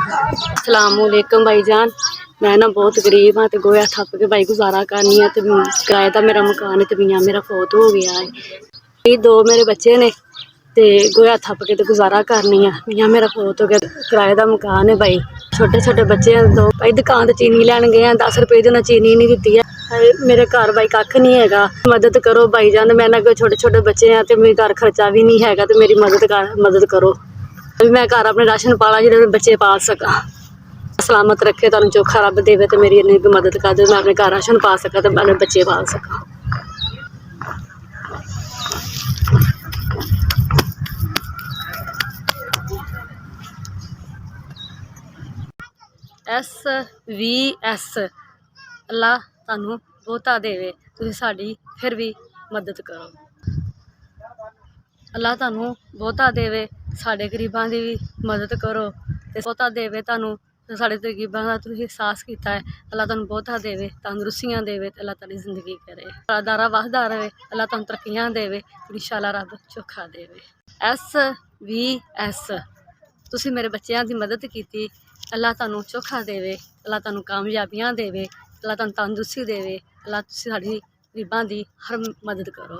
सलामुअलैकुम भाईजान। मैं ना बहुत गरीब हाँ, तो गोया ठप के भाई गुजारा करनी है। तो किराए का मेरा मकान है, तो मियाँ मेरा फौत हो गया है। ये दो मेरे बच्चे ने, तो गोया ठप के तो गुजारा करनी है। मियाँ मेरा फौत हो गया, किराए का मकान है भाई। छोटे छोटे बच्चे हैं दो भाई। दुकान तो चीनी लैन गए हैं, 10 रुपये की चीनी नहीं दी है। मेरे घर भाई कख नहीं है, मदद करो भाईजान। मैं ना छोटे छोटे बच्चे हैं, तो मेरे घर खर्चा भी नहीं है, तो मेरी मदद करो। मैं घर अपने राशन पाला जो बच्चे पाल सका। सलामत रखे, तुम चोखा रब देवे, तो मेरी इन्नी मदद कर दो, मैं अपने घर राशन पा सका, तो अपने बच्चे पाल सका। SVS अल्लाह तुहानू बहुता देवे, तुसीं साडी फिर भी मदद करो। अल्लाह तुहानू बहुता देवे, साडे गरीबां दी भी मदद करो। ते बहुता देवे तुहानू, साडे गरीबां दा तुसीं एहसास कीता है। अल्लाह तुहानू बहुता देवे, तंदरुस्तियां देवे, ते अल्लाह तुहाडी जिंदगी करे, दारा वसदा रहे। अल्लाह तुहानू तरक्कियां देवे, इंशाअल्लाह रब चोखा देवे। SVS तुसीं मेरे बच्चों की मदद की, अल्लाह तुहानू चोखा देवे, अल्लाह तुहानू कामयाबियां देवे, अल्लाह तुहानू तंदरुस्ती देवे। अल्लाह तुसीं साडी गरीबां दी हर मदद करो।